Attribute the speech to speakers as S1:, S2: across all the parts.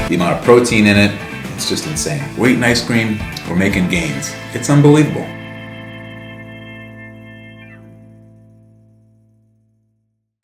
S1: The amount of protein in it, it's just insane. We're eating ice cream, we're making gains. It's unbelievable.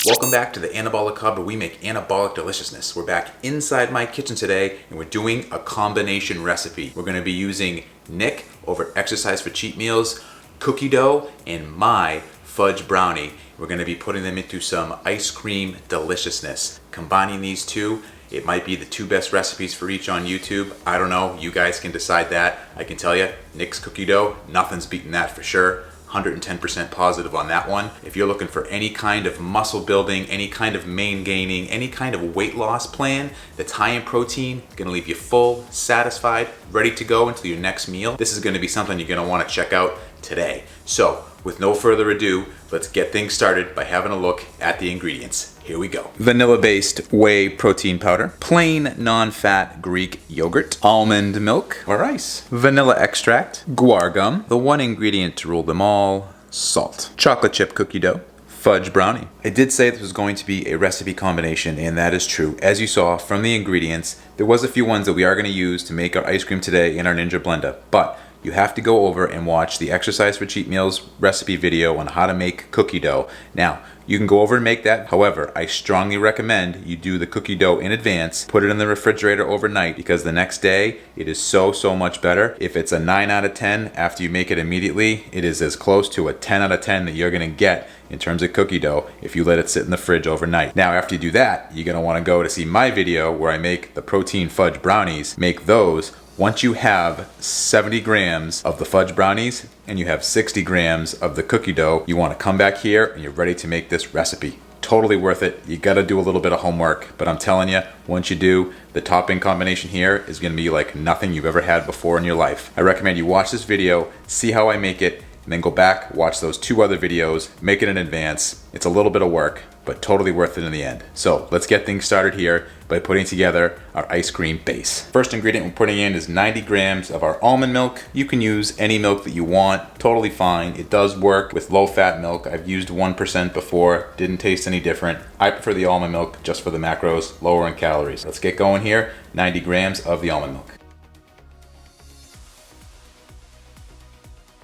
S1: Welcome back to the Anabolic Hub, where we make anabolic deliciousness. We're back inside my kitchen today, and we're doing a combination recipe. We're gonna be using Nick over Exercise for Cheat Meals, cookie dough, and my Fudge Brownie. We're gonna be putting them into some ice cream deliciousness. Combining these two, it might be the two best recipes for each on YouTube. I don't know, you guys can decide that. I can tell you, Nick's cookie dough, nothing's beating that for sure. 110% positive on that one. If you're looking for any kind of muscle building, any kind of main gaining, any kind of weight loss plan that's high in protein, gonna leave you full, satisfied, ready to go into your next meal, this is gonna be something you're gonna wanna check out today. So, with no further ado, let's get things started by having a look at the ingredients. Here we go. Vanilla-based whey protein powder, plain non-fat Greek yogurt, almond milk or ice, vanilla extract, guar gum, the one ingredient to rule them all, salt, chocolate chip cookie dough, fudge brownie. I did say this was going to be a recipe combination, and that is true. As you saw from the ingredients, there was a few ones that we are going to use to make our ice cream today in our Ninja blender, but you have to go over and watch the Exercise for Cheat Meals recipe video on how to make cookie dough. Now, you can go over and make that. However, I strongly recommend you do the cookie dough in advance, put it in the refrigerator overnight, because the next day it is so much better. If it's a 9 out of 10 after you make it immediately, it is as close to a 10 out of 10 that you're gonna get in terms of cookie dough if you let it sit in the fridge overnight. Now, after you do that, you're gonna wanna go to see my video where I make the protein fudge brownies. Make those. Once you have 70 grams of the fudge brownies and you have 60 grams of the cookie dough, you want to come back here and you're ready to make this recipe. Totally worth it. You got to do a little bit of homework, but I'm telling you, once you do, the topping combination here is going to be like nothing you've ever had before in your life. I recommend you watch this video, see how I make it, and then go back, watch those two other videos, make it in advance. It's a little bit of work, but totally worth it in the end. So let's get things started here by putting together our ice cream base. First ingredient we're putting in is 90 grams of our almond milk. You can use any milk that you want, totally fine. It does work with low-fat milk. I've used 1% before, didn't taste any different. I prefer the almond milk just for the macros, lower in calories. Let's get going here, 90 grams of the almond milk.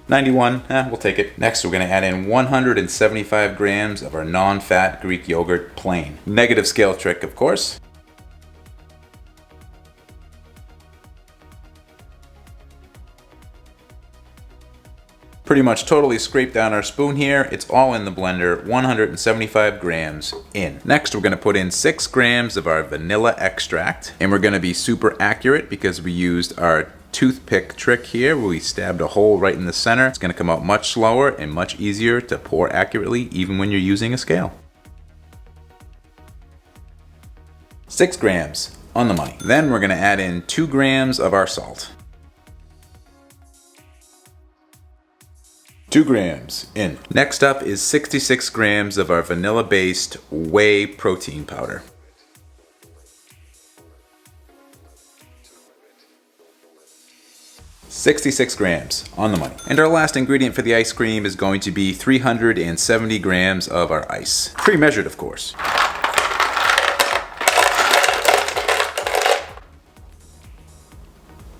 S1: 91, we'll take it. Next, we're gonna add in 175 grams of our non-fat Greek yogurt plain. Negative scale trick, of course. Pretty much totally scrape down our spoon here. It's all in the blender, 175 grams in. Next, we're gonna put in 6 grams of our vanilla extract, and we're gonna be super accurate because we used our toothpick trick here where we stabbed a hole right in the center. It's going to come out much slower and much easier to pour accurately even when you're using a scale. 6 grams on the money. Then we're going to add in 2 grams of our salt. 2 grams in. Next up is 66 grams of our vanilla-based whey protein powder. 66 grams on the money. And our last ingredient for the ice cream is going to be 370 grams of our ice. Pre-measured, of course.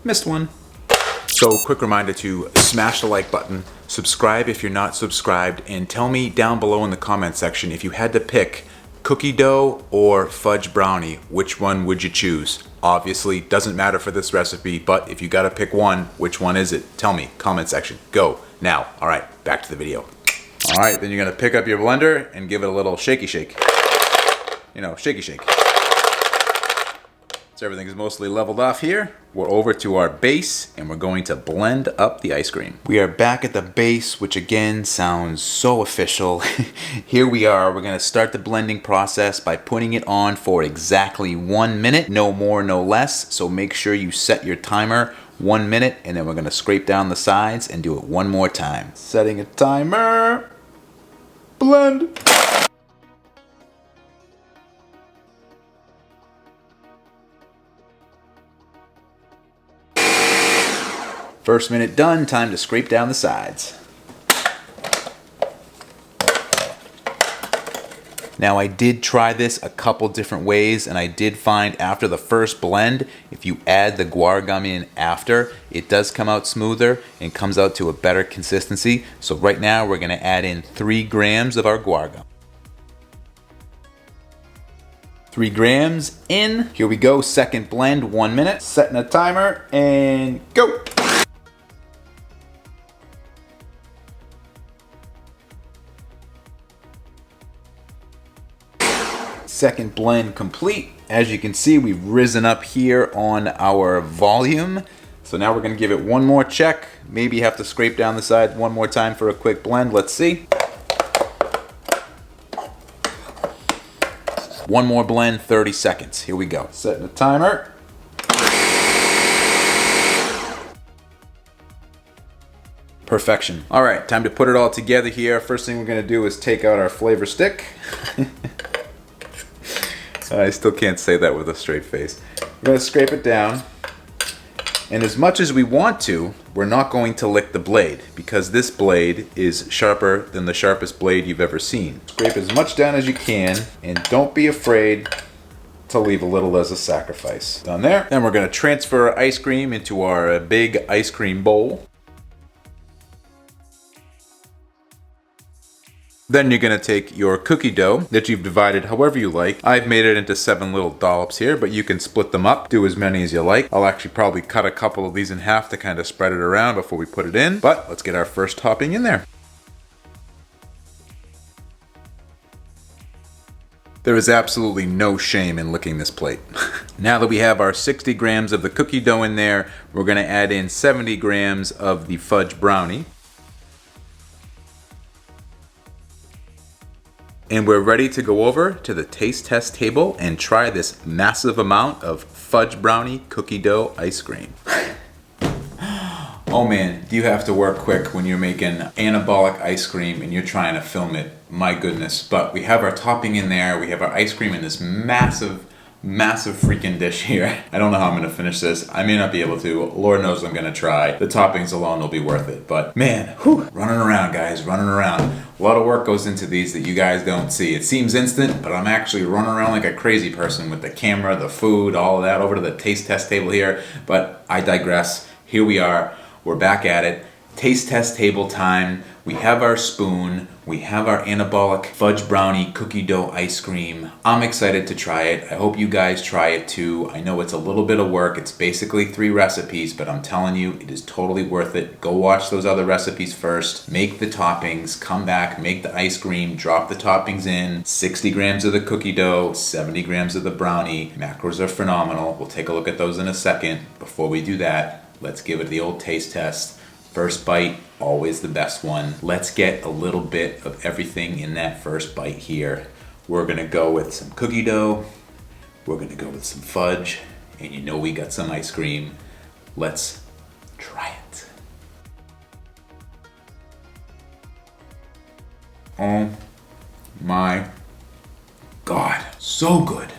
S1: Missed one. So, quick reminder to smash the like button, subscribe if you're not subscribed, and tell me down below in the comment section if you had to pick cookie dough or fudge brownie, which one would you choose? Obviously, doesn't matter for this recipe, but if you gotta pick one, which one is it? Tell me, comment section, go, now. All right, back to the video. All right, then you're gonna pick up your blender and give it a little shaky shake. You know, shaky shake. So everything is mostly leveled off here. We're over to our base and we're going to blend up the ice cream. We are back at the base, which again sounds so official. Here we are. We're gonna start the blending process by putting it on for exactly 1 minute, no more, no less. So make sure you set your timer 1 minute, and then we're gonna scrape down the sides and do it one more time. Setting a timer. Blend. First minute done, time to scrape down the sides. Now I did try this a couple different ways, and I did find after the first blend, if you add the guar gum in after, it does come out smoother and comes out to a better consistency. So right now we're gonna add in 3 grams of our guar gum. 3 grams in. Here we go, second blend, 1 minute. Setting a timer and go. Second blend complete. As you can see, we've risen up here on our volume. So now we're gonna give it one more check. Maybe have to scrape down the side one more time for a quick blend. Let's see. One more blend, 30 seconds. Here we go. Setting the timer. Perfection. All right, time to put it all together here. First thing we're gonna do is take out our flavor stick. I still can't say that with a straight face. We're gonna scrape it down. And as much as we want to, we're not going to lick the blade because this blade is sharper than the sharpest blade you've ever seen. Scrape as much down as you can and don't be afraid to leave a little as a sacrifice. Done there. Then we're gonna transfer our ice cream into our big ice cream bowl. Then you're gonna take your cookie dough that you've divided however you like. I've made it into 7 little dollops here, but you can split them up, do as many as you like. I'll actually probably cut a couple of these in half to kind of spread it around before we put it in, but let's get our first topping in there. There is absolutely no shame in licking this plate. Now that we have our 60 grams of the cookie dough in there, we're gonna add in 70 grams of the fudge brownie. And we're ready to go over to the taste test table and try this massive amount of fudge brownie cookie dough ice cream. Oh man, do you have to work quick when you're making anabolic ice cream and you're trying to film it? My goodness. But we have our topping in there, we have our ice cream in this massive freaking dish here. I don't know how I'm gonna finish this. I may not be able to. Lord knows I'm gonna try. The toppings alone will be worth it. But man, whew, running around guys, running around. A lot of work goes into these that you guys don't see. It seems instant, but I'm actually running around like a crazy person with the camera, the food, all of that over to the taste test table here. But I digress. Here we are. We're back at it. Taste test table time. We have our spoon. We have our anabolic fudge brownie cookie dough ice cream. I'm excited to try it. I hope you guys try it too. I know it's a little bit of work. It's basically 3 recipes, but I'm telling you, it is totally worth it. Go watch those other recipes first. Make the toppings, come back, make the ice cream, drop the toppings in. 60 grams of the cookie dough, 70 grams of the brownie. Macros are phenomenal. We'll take a look at those in a second. Before we do that, let's give it the old taste test. First bite, always the best one. Let's get a little bit of everything in that first bite here. We're gonna go with some cookie dough. We're gonna go with some fudge. And you know we got some ice cream. Let's try it. Oh my God, so good.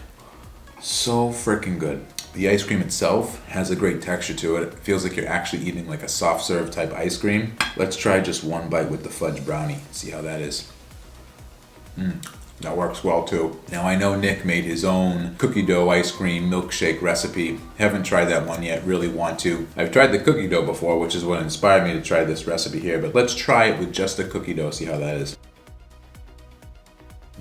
S1: So freaking good. The ice cream itself has a great texture to it. It feels like you're actually eating like a soft serve type ice cream. Let's try just one bite with the fudge brownie. See how that is. That works well too. Now I know Nick made his own cookie dough ice cream milkshake recipe. Haven't tried that one yet, really want to. I've tried the cookie dough before, which is what inspired me to try this recipe here, but let's try it with just the cookie dough, see how that is.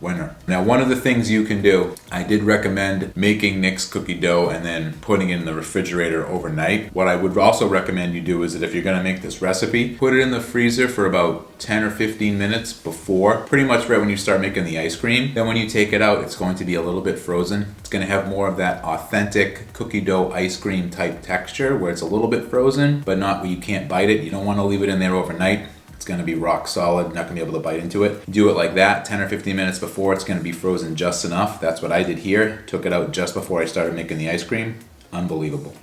S1: Winner. Now one of the things you can do, I did recommend making Nick's cookie dough and then putting it in the refrigerator overnight. What I would also recommend you do is that if you're gonna make this recipe, put it in the freezer for about 10 or 15 minutes before, pretty much right when you start making the ice cream. Then when you take it out, it's going to be a little bit frozen. It's gonna have more of that authentic cookie dough ice cream type texture where it's a little bit frozen, but not where you can't bite it. You don't wanna leave it in there overnight. It's gonna be rock solid, not gonna be able to bite into it. Do it like that, 10 or 15 minutes before, it's gonna be frozen just enough. That's what I did here. Took it out just before I started making the ice cream. Unbelievable.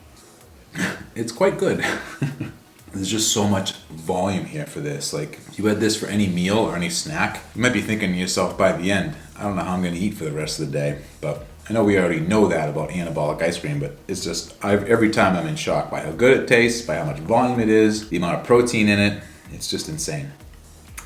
S1: It's quite good. There's just so much volume here for this. Like, if you had this for any meal or any snack, you might be thinking to yourself by the end, I don't know how I'm gonna eat for the rest of the day, but I know we already know that about anabolic ice cream, but it's just, every time I'm in shock by how good it tastes, by how much volume it is, the amount of protein in it. It's just insane.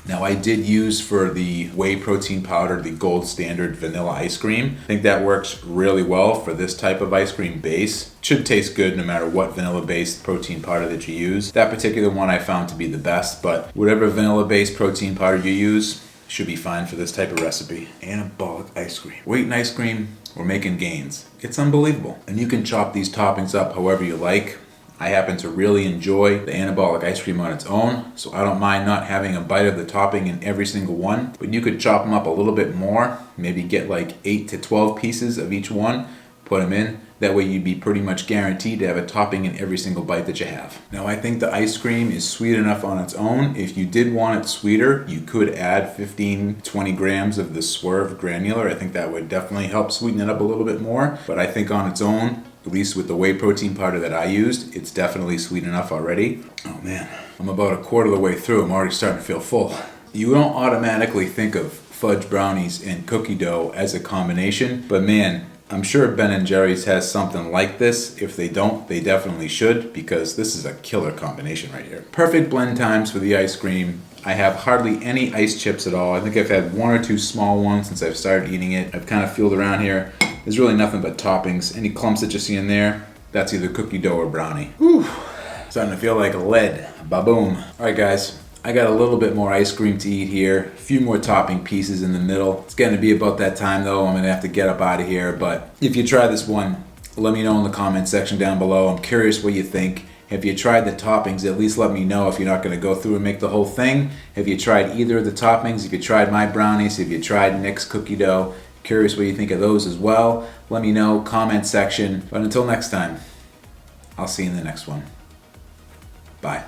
S1: Now I did use for the whey protein powder, the gold standard vanilla ice cream. I think that works really well for this type of ice cream base. It should taste good no matter what vanilla based protein powder that you use. That particular one I found to be the best, but whatever vanilla based protein powder you use should be fine for this type of recipe. Anabolic ice cream. Wheat and ice cream, we're making gains. It's unbelievable. And you can chop these toppings up however you like. I happen to really enjoy the anabolic ice cream on its own, so I don't mind not having a bite of the topping in every single one. But you could chop them up a little bit more, maybe get like 8 to 12 pieces of each one, put them in. That way you'd be pretty much guaranteed to have a topping in every single bite that you have. Now I think the ice cream is sweet enough on its own. If you did want it sweeter, you could add 15-20 grams of the Swerve granular. I think that would definitely help sweeten it up a little bit more. But I think on its own, at least with the whey protein powder that I used, it's definitely sweet enough already. Oh man, I'm about a quarter of the way through. I'm already starting to feel full. You don't automatically think of fudge brownies and cookie dough as a combination, but man, I'm sure Ben & Jerry's has something like this. If they don't, they definitely should, because this is a killer combination right here. Perfect blend times for the ice cream. I have hardly any ice chips at all. I think I've had 1 or 2 small ones since I've started eating it. I've kind of feeled around here. There's really nothing but toppings. Any clumps that you see in there, that's either cookie dough or brownie. Whew. Starting to feel like lead. Ba-boom. All right, guys. I got a little bit more ice cream to eat here. A few more topping pieces in the middle. It's going to be about that time, though. I'm going to have to get up out of here. But if you try this one, let me know in the comment section down below. I'm curious what you think. If you tried the toppings, at least let me know if you're not going to go through and make the whole thing. If you tried either of the toppings, if you tried my brownies, if you tried Nick's cookie dough, curious what you think of those as well. Let me know, comment section. But until next time, I'll see you in the next one. Bye.